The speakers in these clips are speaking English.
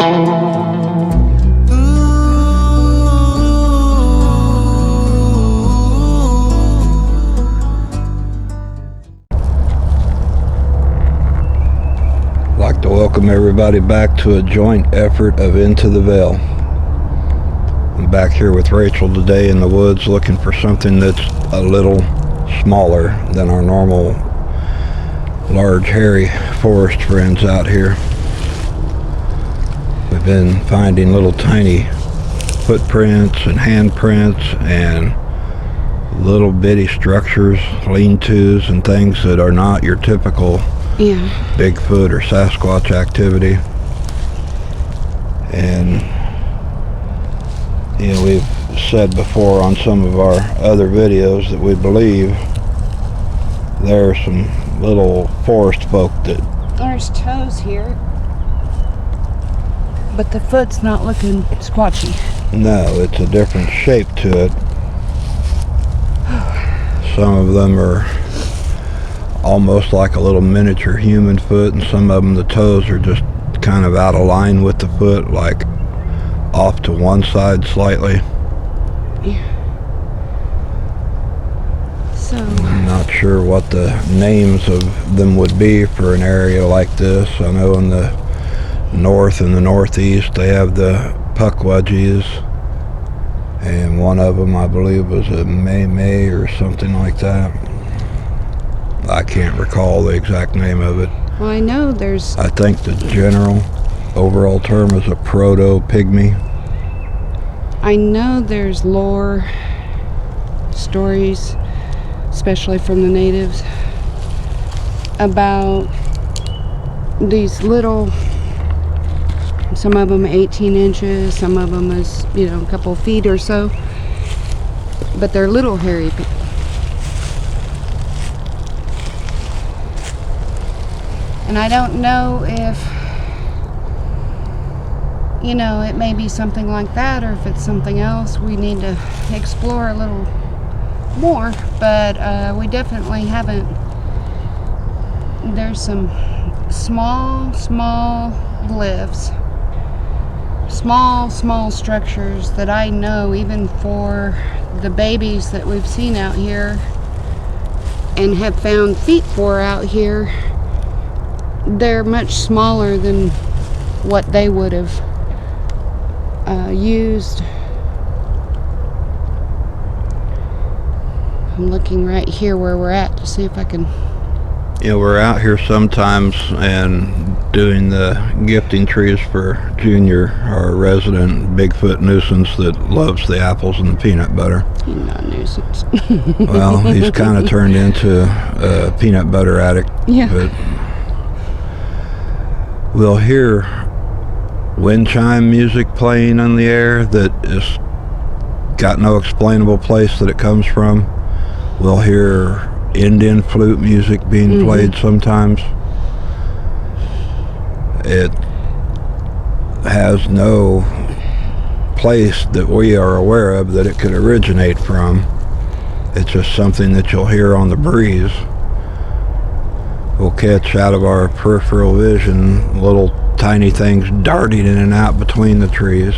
I'd like to welcome everybody back to a joint effort of Into the Veil. I'm back here with Rachel today in the woods looking for something that's a little smaller than our normal large hairy forest friends out here. We've been finding little tiny footprints and handprints and little bitty structures, lean-tos and things that are not your typical Bigfoot or Sasquatch activity. And you know, we've said before on some of our other videos that we believe there are some little forest folk that... There's toes here, but the foot's not looking squatchy. No, it's a different shape to it. Some of them are almost like a little miniature human foot, and some of them, the toes are just kind of out of line with the foot, like off to one side slightly. Yeah. So I'm not sure what the names of them would be for an area like this. I know in the north and the northeast they have the puckwudgies, and one of them I believe was a May or something like that. I can't recall the exact name of it. well, I know there's... I think the general overall term is a proto-pygmy. I know there's lore, stories, especially from the natives, about these little, some of them 18 inches, some of them is, you know, a couple feet or so, but they're little hairy people. And I don't know if, you know, it may be something like that, or if it's something else we need to explore a little more, but we definitely haven't. There's some small glyphs, small structures that I know, even for the babies that we've seen out here and have found feet for out here, they're much smaller than what they would have used. I'm looking right here where we're at to see if I can... You know, we're out here sometimes and doing the gifting trees for Junior, our resident Bigfoot nuisance that loves the apples and the peanut butter. He's not a nuisance. Well, he's kind of turned into a peanut butter addict. Yeah. But we'll hear wind chime music playing on the air that is got no explainable place that it comes from. We'll hear Indian flute music being played sometimes. It has no place that we are aware of that it could originate from. It's just something that you'll hear on the breeze. We'll catch out of our peripheral vision little tiny things darting in and out between the trees.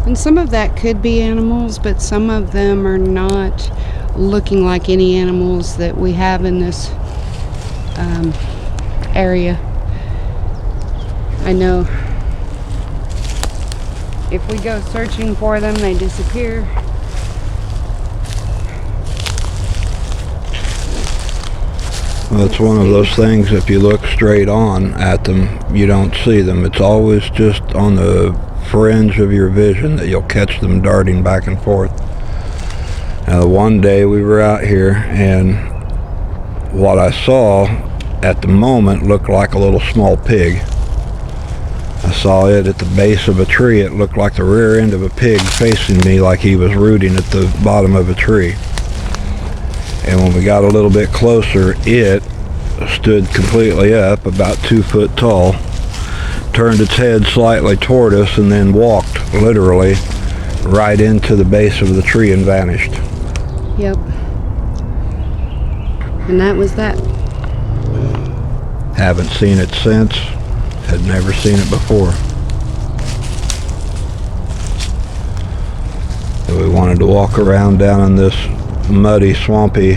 And some of that could be animals, but some of them are not looking like any animals that we have in this area. I know if we go searching for them, they disappear. Well, it's one of those things, if you look straight on at them, you don't see them. It's always just on the fringe of your vision that you'll catch them darting back and forth. Now, one day we were out here, and what I saw at the moment looked like a little small pig. I saw it at the base of a tree. It looked like the rear end of a pig facing me, like he was rooting at the bottom of a tree. And when we got a little bit closer, it stood completely up, about 2 foot tall, turned its head slightly toward us, and then walked literally right into the base of the tree and vanished. Yep. And that was that. Haven't seen it since. Had never seen it before. So we wanted to walk around down in this muddy, swampy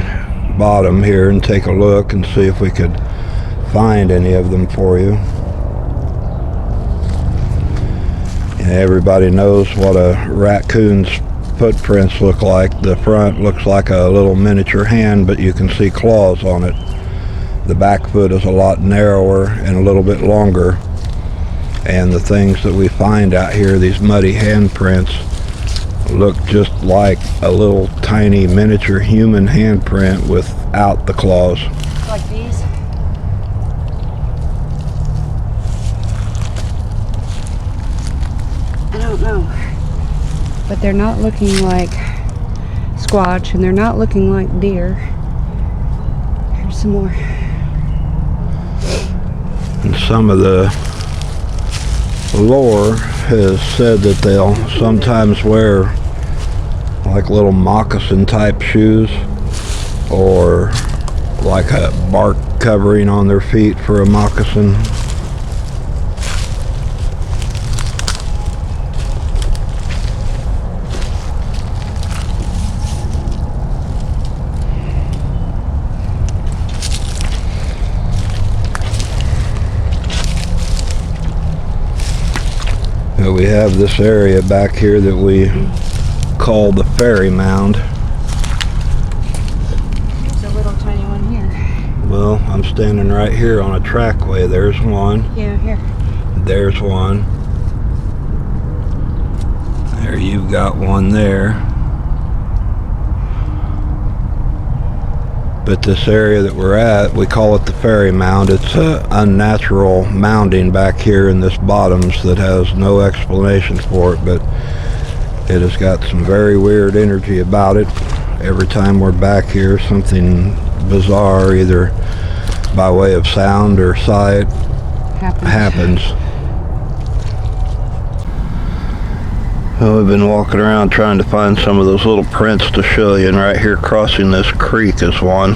bottom here and take a look and see if we could find any of them for you. And everybody knows what a raccoon's footprints look like. The front looks like a little miniature hand, but you can see claws on it. The back foot is a lot narrower and a little bit longer. And the things that we find out here, these muddy handprints, look just like a little tiny miniature human handprint without the claws. Like these? I don't know. But they're not looking like squatch, and they're not looking like deer. Here's some more. And some of the lore has said that they'll sometimes wear like little moccasin type shoes or like a bark covering on their feet for a moccasin. We have this area back here that we call the fairy mound. There's a little tiny one here. Well, I'm standing right here on a trackway. There's one. Yeah, here. There's one. There, you've got one there. But this area that we're at, we call it the fairy mound. It's an unnatural mounding back here in this bottoms that has no explanation for it, but it has got some very weird energy about it. Every time we're back here, something bizarre, either by way of sound or sight, happens. Well, we've been walking around trying to find some of those little prints to show you, and right here crossing this creek is one.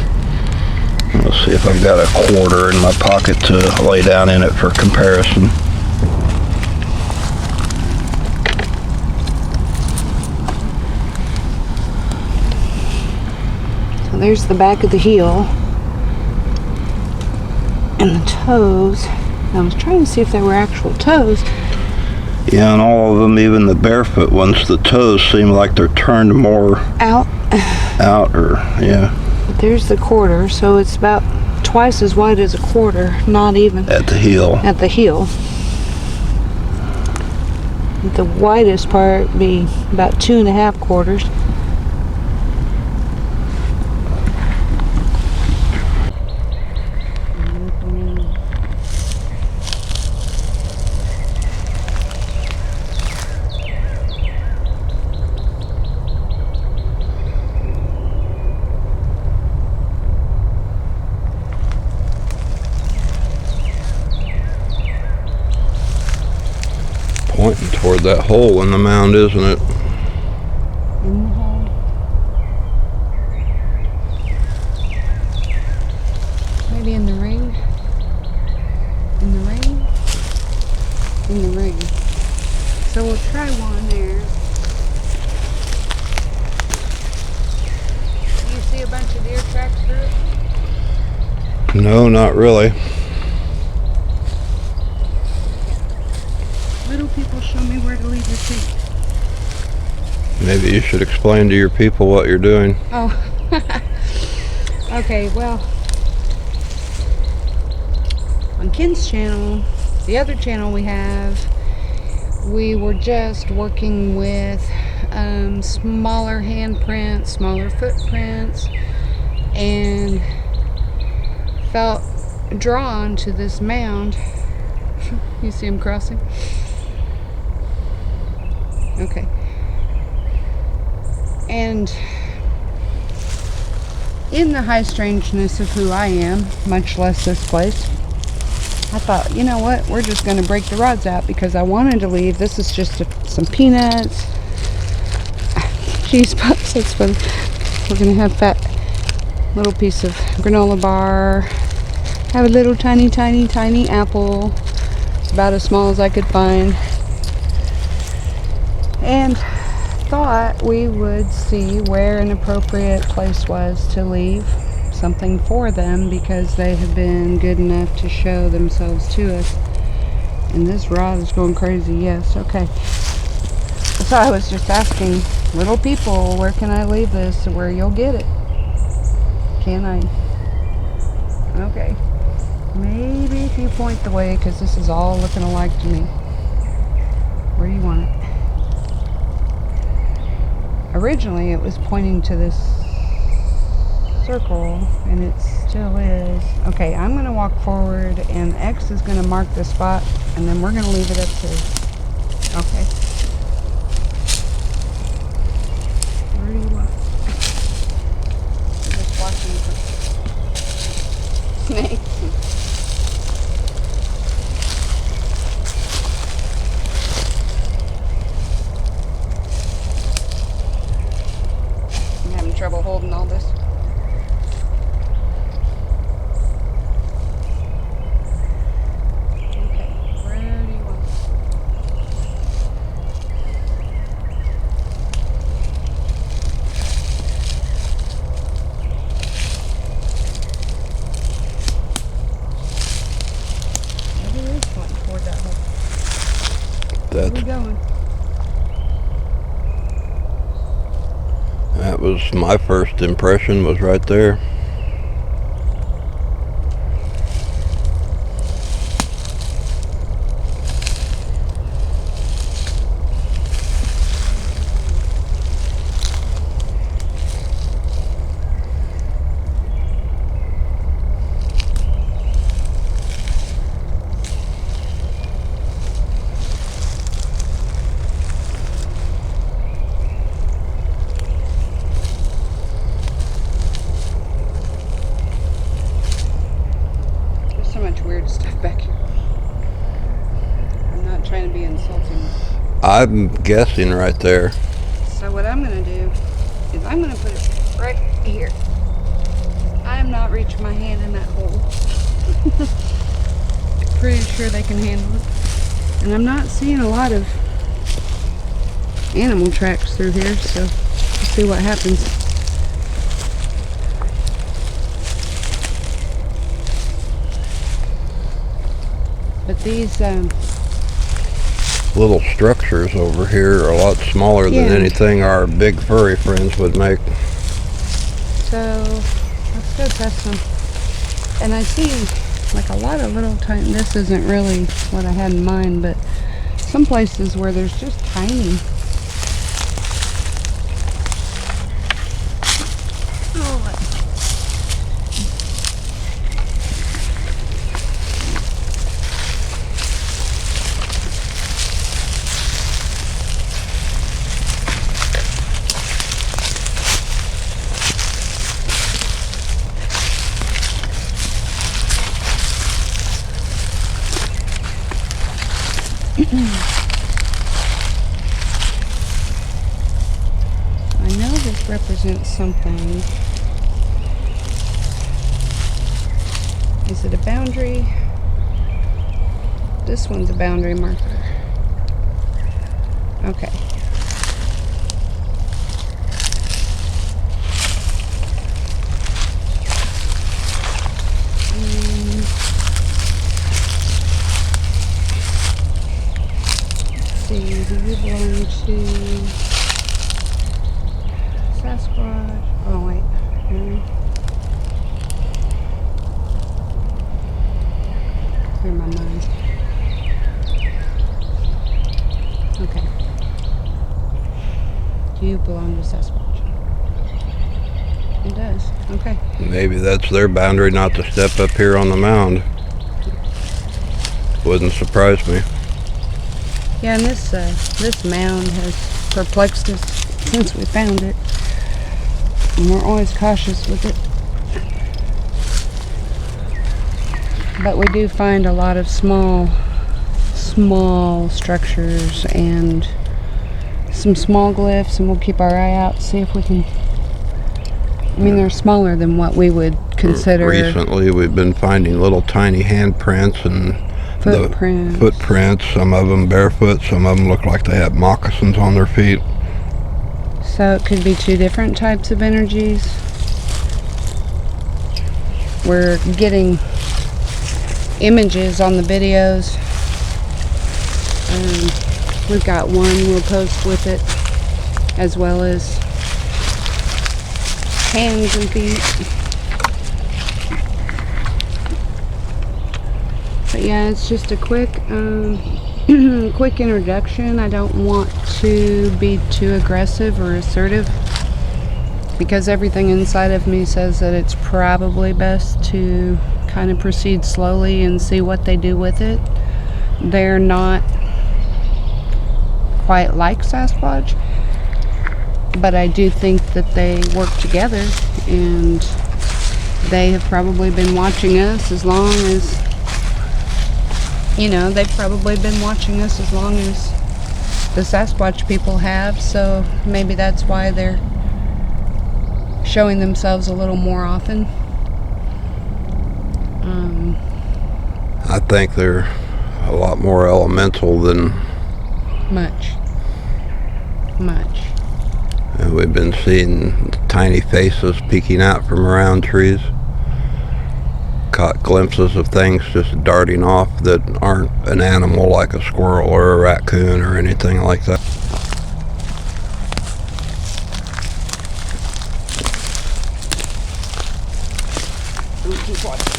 Let's see if I've got a quarter in my pocket to lay down in it for comparison. So there's the back of the heel and the toes. I was trying to see if they were actual toes. Yeah, and all of them, even the barefoot ones, the toes seem like they're turned more out, or yeah. But there's the quarter, so it's about twice as wide as a quarter, not even. At the heel. At the heel. The widest part be about 2.5 quarters. Pointing toward that hole in the mound, isn't it? In the hole. Maybe in the rain. In the rain. In the rain. So we'll try one there. Do you see a bunch of deer tracks through it? No, not really. Little people show me where to leave your feet. Maybe you should explain to your people what you're doing. Oh. Okay, well, on Ken's channel, the other channel we have, we were just working with smaller handprints, smaller footprints, and felt drawn to this mound. You see him crossing? Okay. And in the high strangeness of who I am, much less this place, I thought, you know what, we're just going to break the rods out because I wanted to leave. This is just some peanuts, cheese puffs, that's funny. We're going to have fat little piece of granola bar, have a little tiny apple, It's about as small as I could find. And thought we would see where an appropriate place was to leave something for them, because they have been good enough to show themselves to us. And this rod is going crazy. Yes, okay. So I was just asking little people, where can I leave this where you'll get it? Can I? Okay. Maybe if you point the way, because this is all looking alike to me. Where do you want it? Originally it was pointing to this circle, and it still is. Okay, I'm going to walk forward, and X is going to mark the spot, and then we're going to leave it up to... Okay. Where do you want it? I'm just watching for snakes. I'm having trouble holding all this. Where are we going? That was my first impression, was right there. Weird stuff back here. I'm not trying to be insulting. I'm guessing right there. So what I'm going to do is I'm going to put it right here. I'm not reaching my hand in that hole. Pretty sure they can handle it. And I'm not seeing a lot of animal tracks through here, so we'll see what happens. But these little structures over here are a lot smaller than anything our big furry friends would make. So let's go test them. And I see like a lot of little tiny, this isn't really what I had in mind, but some places where there's just tiny. I know this represents something. Is it a boundary? This one's a boundary marker. Okay. Do you belong to Sasquatch? Oh wait, clear my mind. Okay. Do you belong to Sasquatch? It does. Okay. Maybe that's their boundary not to step up here on the mound. Wouldn't surprise me. Yeah, and this mound has perplexed us since we found it, and we're always cautious with it. But we do find a lot of small structures and some small glyphs, and we'll keep our eye out, see if we can. I mean, they're smaller than what we would consider. Recently, we've been finding little tiny handprints and Footprints. The footprints, some of them barefoot, some of them look like they have moccasins on their feet. So it could be two different types of energies. We're getting images on the videos. We've got one we'll post with it, as well as hands and feet. But yeah, it's just a quick quick introduction. I don't want to be too aggressive or assertive, because everything inside of me says that it's probably best to kind of proceed slowly and see what they do with it. They're not quite like Sasquatch, but I do think that they work together, and they have probably been watching us as long as, you know, they've probably been watching us as long as the Sasquatch people have, so maybe that's why they're showing themselves a little more often. I think they're a lot more elemental than Much. and we've been seeing tiny faces peeking out from around trees. Caught glimpses of things just darting off that aren't an animal like a squirrel or a raccoon or anything like that. Keep watching.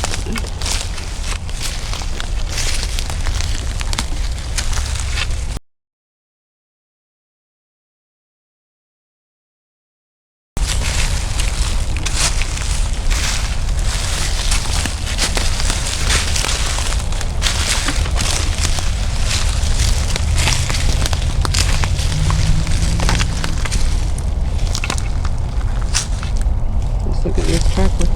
Let's look at this tracker.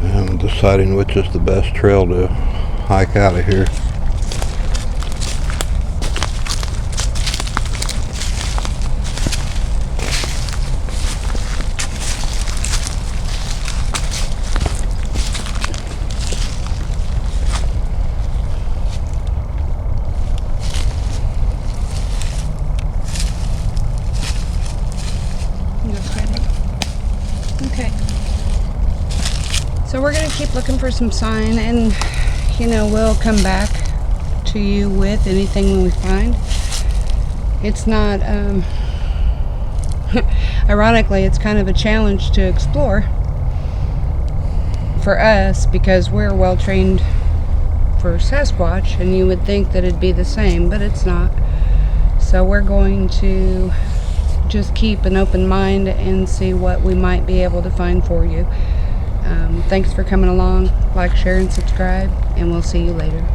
I'm deciding which is the best trail to hike out of here. Okay. So we're going to keep looking for some sign, and, you know, we'll come back to you with anything we find. It's not, ironically, it's kind of a challenge to explore for us, because we're well trained for Sasquatch, and you would think that it'd be the same, but it's not. So we're going to just keep an open mind and see what we might be able to find for you. Thanks for coming along. Like, share, and subscribe, and we'll see you later.